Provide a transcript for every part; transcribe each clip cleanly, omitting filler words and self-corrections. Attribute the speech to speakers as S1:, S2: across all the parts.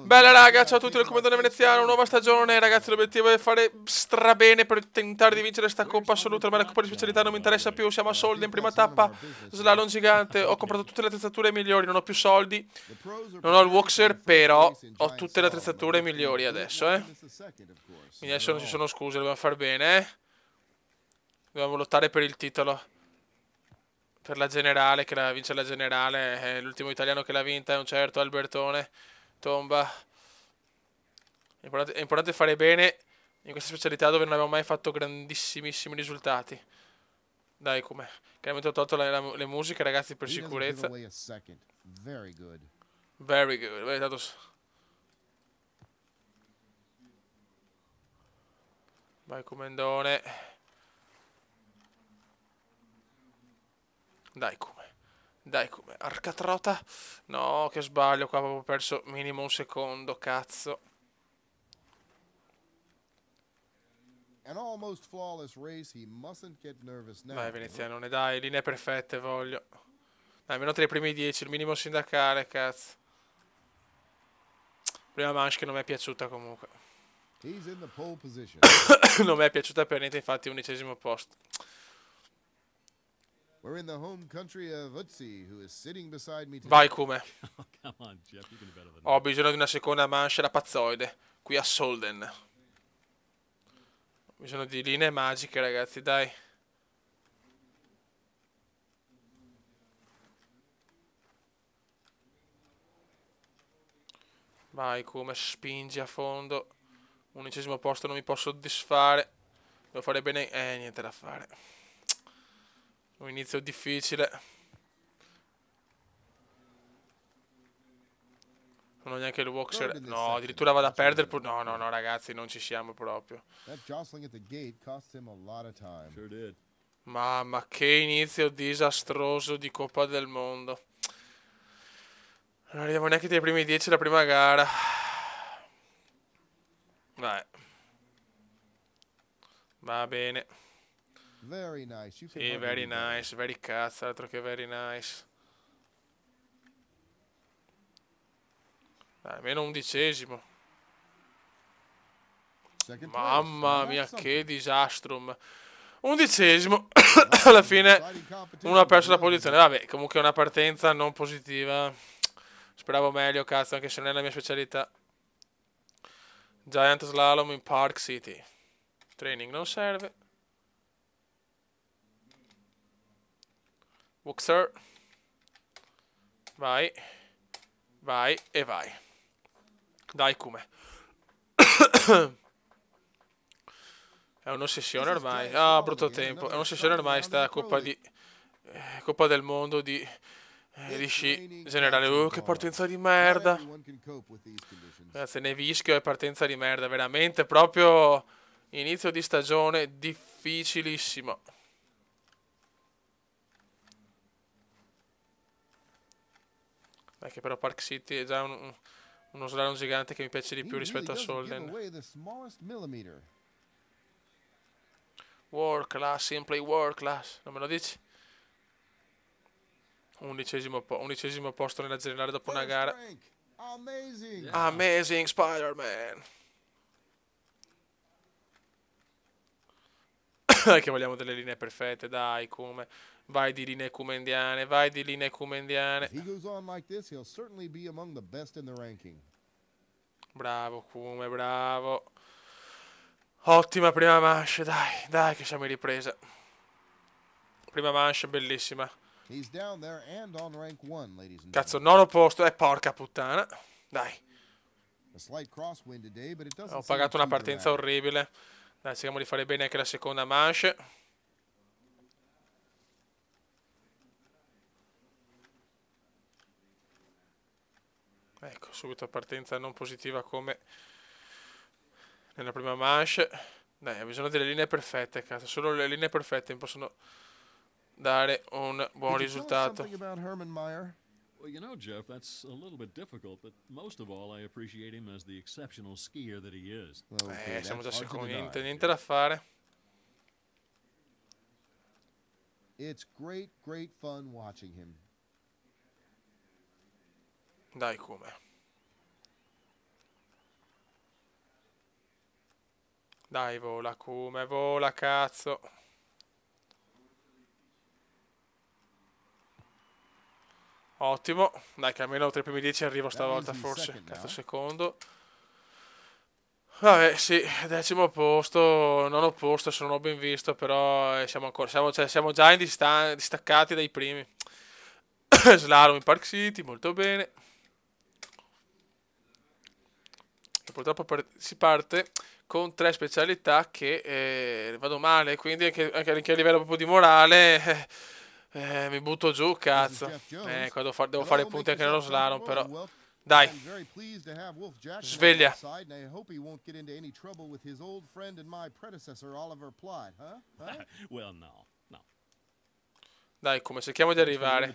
S1: Bella raga, ciao a tutti, il comandante veneziano, nuova stagione, ragazzi, l'obiettivo è fare strabene per tentare di vincere sta coppa assoluta, ma la coppa di specialità non mi interessa più, siamo a soldi in prima tappa, slalom gigante, ho comprato tutte le attrezzature migliori, non ho più soldi, non ho il Woxer, però ho tutte le attrezzature migliori adesso, Quindi adesso non ci sono scuse, dobbiamo far bene, Dobbiamo lottare per il titolo. Per la generale, che la vince la generale, l'ultimo italiano che l'ha vinta è un certo Albertone Tomba. È importante fare bene in questa specialità dove non abbiamo mai fatto grandissimissimi risultati. Dai, come? Chiaramente ho tolto le musiche, ragazzi, per sicurezza. Very good. Beh, dato... Vai, comandone. Dai, come? Dai, come? Arcatrota? No, che sbaglio, qua avevo perso minimo un secondo, cazzo. Vai, veneziano, dai, linee perfette voglio. Dai, almeno tra i primi 10, il minimo sindacale, cazzo. Prima manche che non mi è piaciuta comunque. Non mi è piaciuta per niente, infatti, 11° posto. Vai, come? Ho bisogno di una seconda manche rapazzoide qui a Solden. Ho bisogno di linee magiche, ragazzi, dai. Vai, come? Spingi a fondo. 11° posto, non mi posso soddisfare. Devo fare bene. Niente da fare. Un inizio difficile. Non ho neanche il Woxer. No, addirittura vado a perdere. No, no, no, ragazzi, non ci siamo proprio. Mamma, che inizio disastroso di Coppa del Mondo. Non arriviamo neanche ai primi 10 la prima gara. Vai. Va bene. Sì, very nice, very cazzo, altro che very nice. Dai, almeno 11°. Mamma mia, che disastrum. 11°. Alla fine uno ha perso la posizione. Vabbè, comunque è una partenza non positiva. Speravo meglio, cazzo, anche se non è la mia specialità. Giant Slalom in Park City. Training non serve. Woxer. Vai. Vai e vai. Dai, come? È un'ossessione ormai. Ah, brutto tempo. È un'ossessione ormai sta Coppa del Mondo di sci generale. Che partenza di merda. Ragazzi, nevischio e partenza di merda. Veramente proprio inizio di stagione difficilissimo. Dai, che però Park City è già uno slalom gigante che mi piace di più rispetto a Solden. World class, simply world class. Non me lo dici? 11° posto nella generale dopo una gara. Amazing Spider-Man. Che vogliamo delle linee perfette, dai, come. Vai di linee cumendiane, vai di linee cumendiane. Bravo, Kume, bravo. Ottima prima manche, dai, dai che siamo in ripresa. Prima manche, bellissima. Cazzo, 9° posto, porca puttana. Dai. Ho pagato una partenza orribile. Dai, cerchiamo di fare bene anche la seconda manche. Ecco, subito partenza non positiva come nella prima manche. Dai, ho bisogno delle linee perfette, cazzo. Solo le linee perfette mi possono dare un buon risultato.
S2: Well, you know, Jeff, that's a little bit difficult, but most of all I appreciate him as the exceptional skier that he is.
S1: Siamo già secondi, niente da fare.
S3: It's great fun watching him.
S1: Dai, come. Dai, vola, come vola, cazzo. Ottimo. Dai, che almeno tra i primi 10 arrivo stavolta, forse. Terzo secondo. Vabbè, sì, 10° posto, 9° posto, se non ho ben visto, però siamo già distaccati dai primi. Slalom in Park City, molto bene. E purtroppo si parte con 3 specialità che vado male, quindi anche a livello proprio di morale mi butto giù, cazzo. Qua devo fare punti anche nello slalom, però. Dai, sveglia.
S2: Well, no.
S1: Dai, come cerchiamo di arrivare.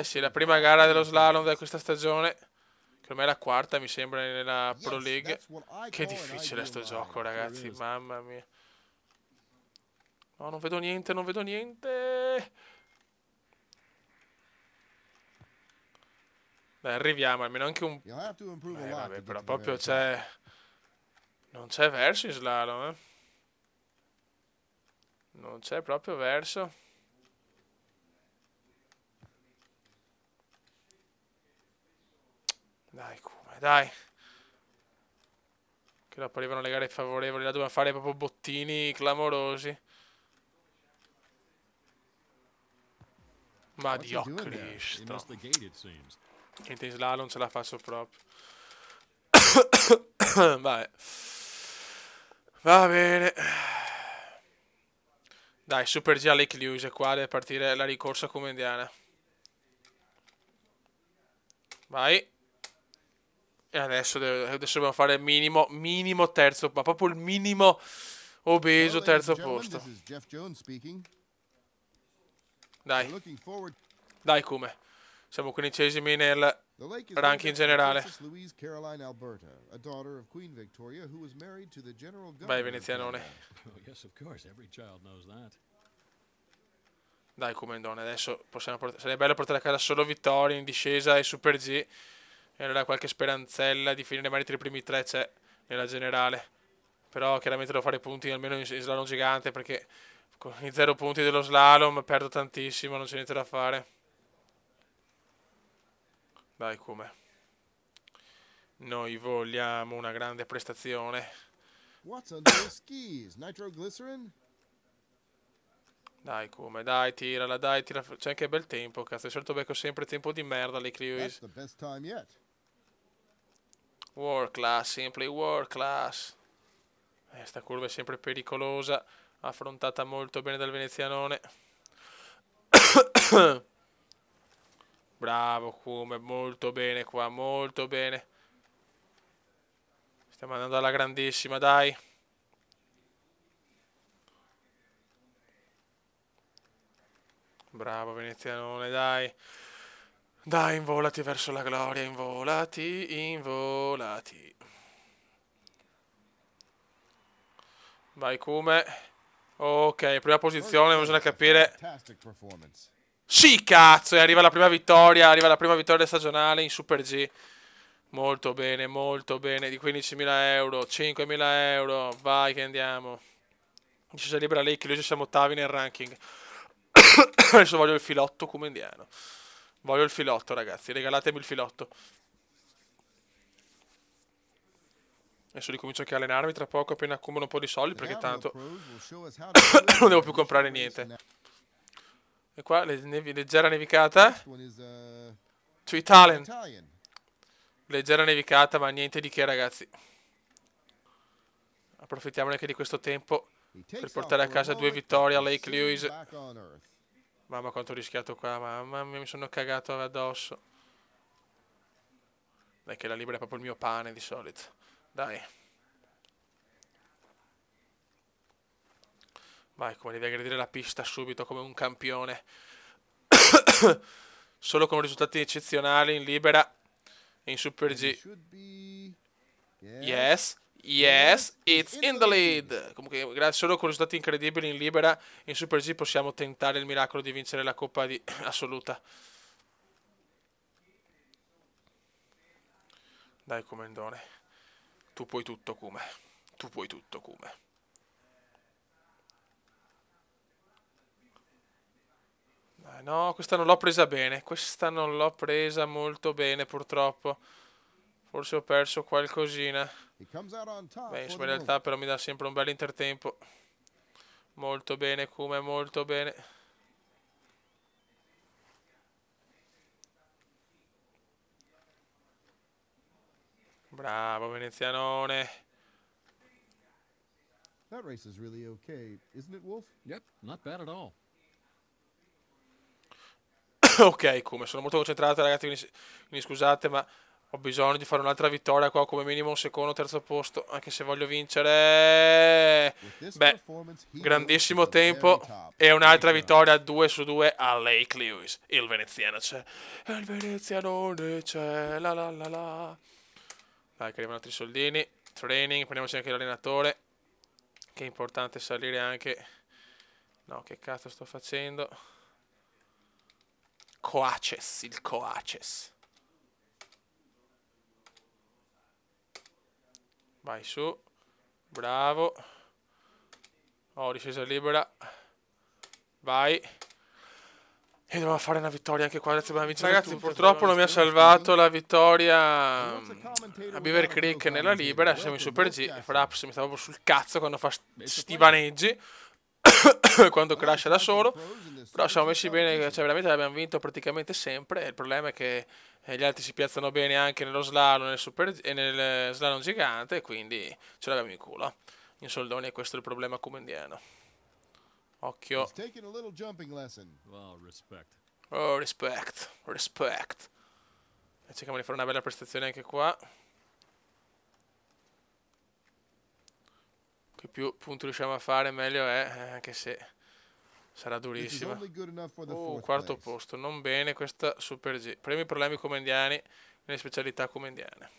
S1: Sì, la prima gara dello slalom di questa stagione, che ormai è la quarta, mi sembra, nella Pro League. Che difficile sto gioco, ragazzi, mamma mia. No, non vedo niente, non vedo niente. Dai, arriviamo, almeno anche un... vabbè, però proprio c'è... Non c'è verso in slalom, eh. Non c'è proprio verso. Dai, come, dai. Che dopo arrivano le gare favorevoli, là dobbiamo fare proprio bottini clamorosi. Ma Dio Cristo. Niente in slalom, non ce la faccio proprio. Vabbè. Va bene. Dai, Super G a Lake Louise, qua deve partire la ricorsa comendiana. Vai. E adesso dobbiamo fare minimo terzo, ma proprio il minimo obeso terzo posto. Dai. Dai, come. Siamo 15esimi nel ranking generale. Vai, venezianone. Dai, comendone. Adesso sarebbe bello portare a casa solo vittorie in discesa e Super G. E allora qualche speranzella di finire magari tra i primi 3 c'è nella generale. Però chiaramente devo fare punti almeno in slalom gigante, perché con i 0 punti dello slalom perdo tantissimo, non c'è niente da fare. Dai, come. Noi vogliamo una grande prestazione. Dai, come, dai, tirala, dai, tira. C'è anche bel tempo, cazzo. Di solito becco sempre tempo di merda alle Louise. World class, simply world class. Sta curva è sempre pericolosa, affrontata molto bene dal venezianone. Bravo, come, molto bene qua, molto bene. Stiamo andando alla grandissima, dai. Bravo venezianone, dai. Dai, involati verso la gloria, involati, involati. Vai, come. Ok, prima posizione, bisogna capire. Sì, cazzo, e arriva la prima vittoria stagionale in Super G. Molto bene, di 15.000 euro, 5.000 euro, vai che andiamo. Discesa libera Lake Louise, siamo ottavi nel ranking. Adesso voglio il filotto comendiano. Voglio il filotto, ragazzi, regalatemi il filotto. Adesso ricomincio anche a allenarmi tra poco, appena accumulo un po' di soldi, perché tanto non devo più comprare niente. E qua, leggera nevicata. Su Italian. Leggera nevicata, ma niente di che, ragazzi. Approfittiamo anche di questo tempo per portare a casa 2 vittorie a Lake Louise. Mamma quanto ho rischiato qua, mamma mia, mi sono cagato addosso. Dai che la libera è proprio il mio pane di solito. Dai. Vai, come devi aggredire la pista subito come un campione. Solo con risultati eccezionali in libera e in Super G. Yes. Yes, it's in the lead. Comunque, solo con risultati incredibili in libera in Super G possiamo tentare il miracolo di vincere la Coppa di assoluta. Dai, Comendone. Tu puoi tutto, Kume. Tu puoi tutto, Kume. Dai, no, questa non l'ho presa bene. Questa non l'ho presa molto bene, purtroppo. Forse ho perso qualcosina.
S3: He comes out on top
S1: Beh,
S3: for
S1: insomma,
S3: the
S1: in realtà
S3: moment.
S1: però mi dà sempre un bel intertempo. Molto bene, Kume, molto bene. Bravo, venezianone.
S3: That race is really okay, isn't it, Wolf?
S2: Yep, not bad at all.
S1: Ok, Kume, sono molto concentrato, ragazzi, quindi scusate, ma ho bisogno di fare un'altra vittoria qua, come minimo un secondo o terzo posto, anche se voglio vincere.
S3: With this
S1: Beh,
S3: performance, he goes to
S1: grandissimo
S3: the very
S1: tempo
S3: top.
S1: e un'altra
S2: Nice job.
S1: vittoria 2 su 2 a Lake Lewis. Il veneziano c'è, il venezianone c'è, la la la la. Dai, che arrivano altri soldini. Training, prendiamoci anche l'allenatore, che è importante salire anche. No, che cazzo sto facendo? Coaches, il Coaches. Vai su. Bravo. Oh, discesa libera. Vai. E dobbiamo fare una vittoria anche qua. Ragazzi, purtroppo non mi ha salvato la vittoria a Beaver Creek nella libera. Siamo in Super G. Fraps mi stava proprio sul cazzo quando fa sti vaneggi. Quando crasha da solo. Però siamo messi bene, cioè veramente l'abbiamo vinto praticamente sempre. Il problema è che gli altri si piazzano bene anche nello slalom e nel slalom gigante, quindi ce l'abbiamo in culo. In soldoni, e questo è il problema comendiano. Occhio.
S3: He's taking a little jumping lesson.
S2: Well, respect.
S1: Oh, respect, respect. E cerchiamo di fare una bella prestazione anche qua. Che più punti riusciamo a fare meglio è, anche se sarà
S3: This is
S1: durissima.
S3: only good enough for the
S1: Oh,
S3: fourth
S1: quarto
S3: place.
S1: posto, non bene questa Super G. Primi problemi comendiani nelle specialità comendiane.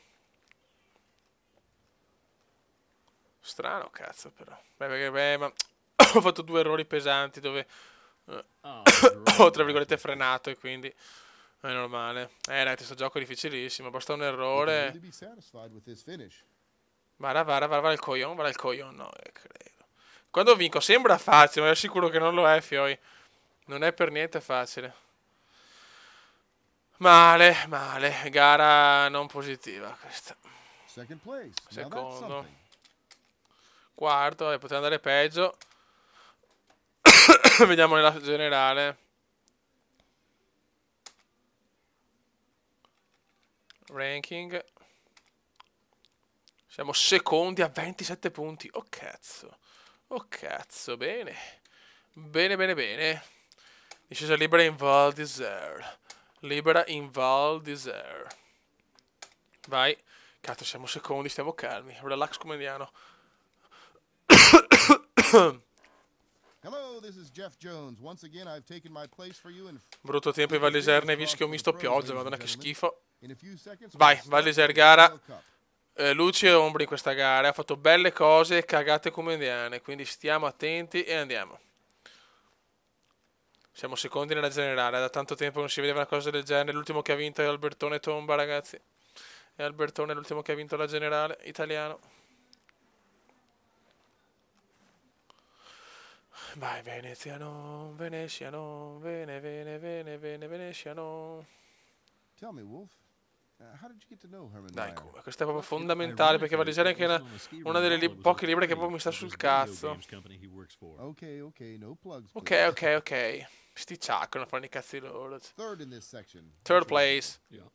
S1: Strano, cazzo, però. Beh, perché, ma ho fatto 2 errori pesanti dove
S2: Oh,
S1: ho, tra virgolette, frenato e quindi è normale. Dai, questo gioco è difficilissimo, basta un
S3: He can
S1: errore.
S3: really be satisfied with this finish.
S1: Va il coglion, no, credo. Quando vinco sembra facile, ma è sicuro che non lo è, Fioi. Non è per niente facile. Male, male. Gara non positiva questa.
S3: Second place. Now that's
S1: Secondo.
S3: something.
S1: Quarto, poteva andare peggio. Vediamo nella generale. Ranking. Siamo secondi a 27 punti. Oh cazzo. Oh cazzo, bene. Bene, bene, bene. Discesa libera in Val d'Isère. Libera in Val d'Isère. Vai. Cazzo, siamo secondi, stiamo calmi. Relax comendiano.
S3: Hello, this is Jeff Jones. Once again, I've taken my place for you in
S1: Brutto tempo in Val d'Isère, nevischio misto pioggia, madonna che schifo.
S3: in a few seconds.
S1: Vai,
S3: we'll
S1: Val
S3: start
S1: d'Isère
S3: the
S1: gara.
S3: World Cup.
S1: Luci e ombri in questa gara. Ha fatto belle cose e cagate comendiane, quindi stiamo attenti e andiamo. Siamo secondi nella generale, da tanto tempo non si vedeva una cosa del genere. L'ultimo che ha vinto è Albertone Tomba, ragazzi. E Albertone è l'ultimo che ha vinto la generale italiano. Vai veneziano, veneziano, veneziano.
S3: Tell me, Wolf, how did you get to know Herman
S1: Dai,
S3: Meyer?
S1: Cuba, questo è proprio fondamentale perché Val d'Isère è anche una delle poche libere che proprio mi sta sul cazzo.
S3: Okay, okay, no plugs.
S1: Ok,
S3: please.
S1: ok, ok. Sti ciaccano, fanno i cazzi loro.
S3: Third in this section.
S1: Third place.
S2: Yeah.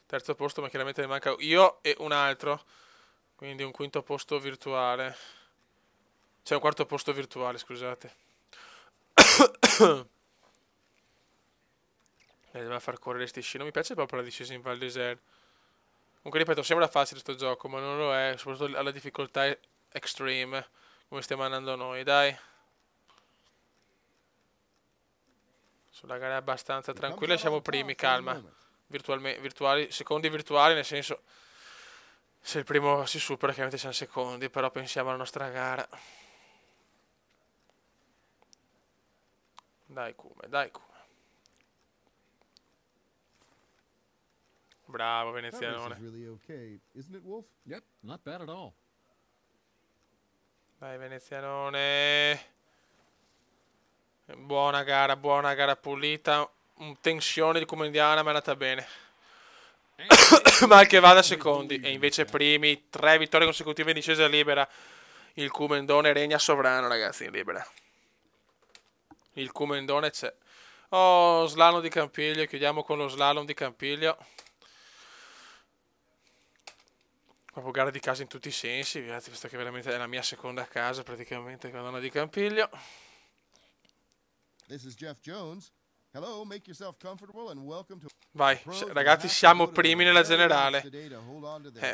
S1: Terzo posto, ma chiaramente ne manca io e un altro. Quindi un quinto posto virtuale. Cioè un quarto posto virtuale, scusate. Deve far correre sti sci. Non mi piace proprio la discesa in Val d'Isère. Comunque ripeto, sembra facile sto gioco, ma non lo è. Soprattutto alla difficoltà extreme. Come stiamo andando noi, dai. Sulla gara è abbastanza tranquilla. Siamo primi, calma. Virtuali, secondi virtuali, nel senso, se il primo si supera chiaramente siamo secondi, però pensiamo alla nostra gara. Dai Kume, dai Kume. Bravo,
S3: That race is
S1: venezianone.
S3: really okay, isn't it, Wolf?
S2: Yep, not bad at all.
S1: Dai, venezianone. Buona gara pulita. Tensione di Comendiana, ma è andata bene. Mal che vada secondi. E invece primi, 3 vittorie consecutive in discesa libera. Il Cumendone regna sovrano, ragazzi, in libera. Il Cumendone c'è. Oh, slalom di Campiglio. Chiudiamo con lo slalom di Campiglio. Proprio gara di casa in tutti i sensi, visto che veramente è la mia seconda casa praticamente, Madonna di Campiglio.
S3: This is Jeff Jones. Hello, make yourself comfortable and welcome to...
S1: Vai, ragazzi, siamo primi nella generale.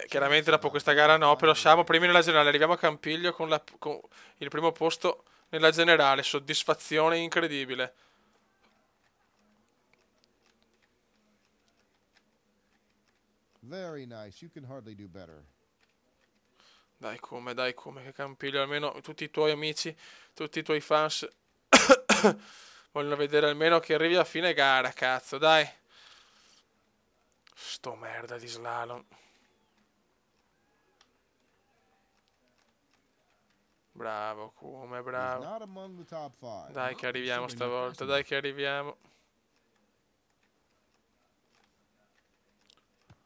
S1: Chiaramente dopo questa gara no, però siamo primi nella generale. Arriviamo a Campiglio con il primo posto nella generale. Soddisfazione incredibile.
S3: Very nice. You can hardly do better.
S1: Dai come, che Campiglio, almeno tutti i tuoi amici, tutti i tuoi fans vogliono vedere almeno che arrivi a fine gara, cazzo, dai. Sto merda di slalom. Bravo, come, bravo.
S3: Not among the top 5.
S1: Dai che arriviamo stavolta, dai che arriviamo.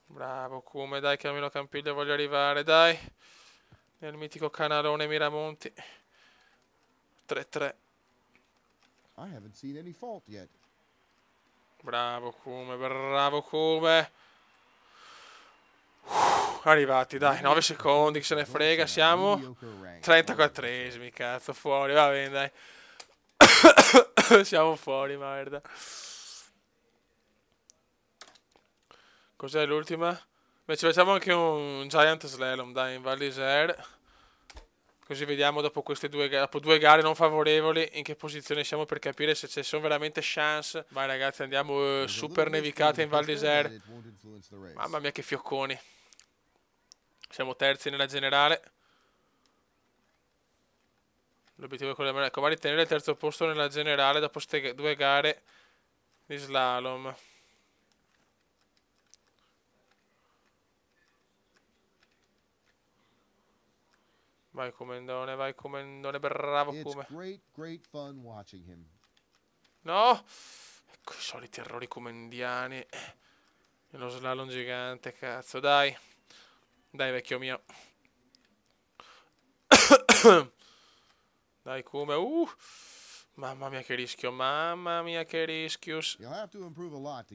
S1: Bravo, come, dai che almeno Campiglio voglio arrivare, dai. Nel mitico canalone Miramonti. 3-3.
S3: I haven't seen any fault yet.
S1: Bravo come. Arrivati, dai, 9 secondi, che se ne frega, siamo 34esimi, cazzo, fuori, va bene, dai. Siamo fuori, merda. Cos'è l'ultima? Beh, ci facciamo anche un Giant Slalom, dai, in Val d'Isère. Così vediamo dopo dopo 2 gare non favorevoli in che posizione siamo, per capire se ci sono veramente chance. Vai ragazzi, andiamo super nevicate in Val d'Isère. Mamma mia che fiocconi. Siamo terzi nella generale. L'obiettivo è quello di ritenere il terzo posto nella generale dopo queste 2 gare di slalom. Vai Comendone, bravo come.
S3: Great fun watching him.
S1: No! Ecco i soliti errori comendiani. Nello slalom gigante, cazzo, dai. Dai, vecchio mio. Dai, come. Mamma mia che rischio, mamma mia che rischius.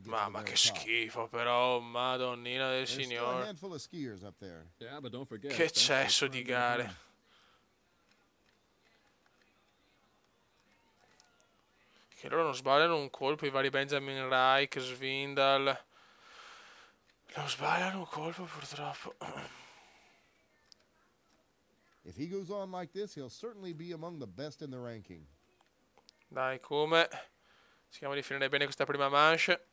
S1: Mamma che schifo però, madonnina del signore. Che eccesso di gare. Che loro non sbagliano un colpo, i vari Benjamin Reich, Svindal. Non sbagliano un colpo purtroppo.
S3: If he goes on like this, he'll certainly be among the best in the ranking.
S1: Dai, come. Cerchiamo di finire bene questa prima manche.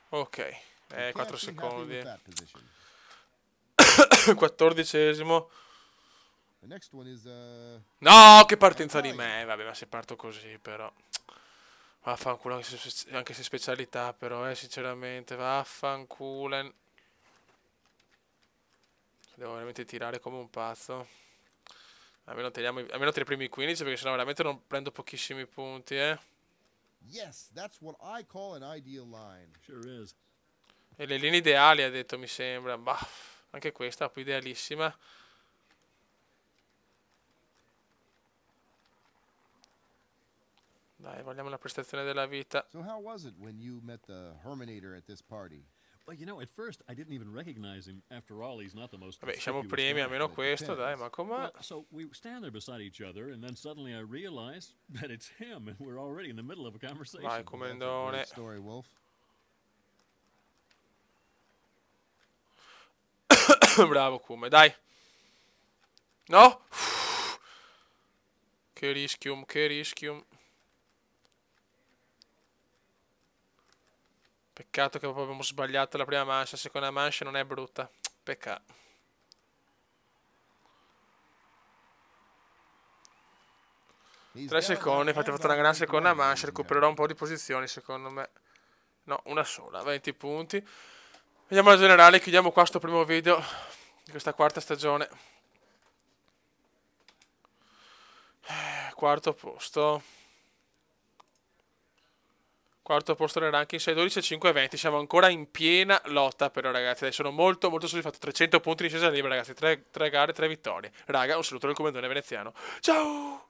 S1: Ok, 4 secondi. 14esimo. No, che partenza di me. Vabbè, ma se parto così, però. Vaffanculo, anche se specialità, però, sinceramente. Vaffanculo. Devo veramente tirare come un pazzo. Almeno tra i primi 15, perché sennò veramente non prendo pochissimi punti,
S3: Yes, that's what I call an ideal line.
S2: Sure is.
S1: E le linee ideali, ha detto, mi sembra. Bah, anche questa è più idealissima. Dai, vogliamo la prestazione della vita.
S3: So how was it when you met the Herminator at this party?
S2: Well, you know, at first I didn't even recognize him. After all, he's not the most.
S1: Vabbè, siamo primi, almeno questo, dai, ma com'è?
S2: Well, so we stand there beside each other, and then suddenly I realize that it's him, and we're already in the middle of a conversation.
S1: Vai, Comendone.
S3: Story, Wolf.
S1: Bravo, Come, dai. No? Che rischium, che rischium. Peccato che proprio abbiamo sbagliato la prima manche, la seconda manche non è brutta. Peccato. 3 secondi, infatti ho fatto una gran seconda manche, recupererò un po' di posizioni secondo me. No, una sola, 20 punti. Vediamo la generale, chiudiamo qua sto primo video di questa quarta stagione. Quarto posto. Quarto posto nel ranking 6-12 e 5-20. Siamo ancora in piena lotta però ragazzi. Dai, sono molto soddisfatto. 300 punti di discesa libera ragazzi. 3 gare, 3 vittorie. Raga, un saluto dal comandante veneziano. Ciao!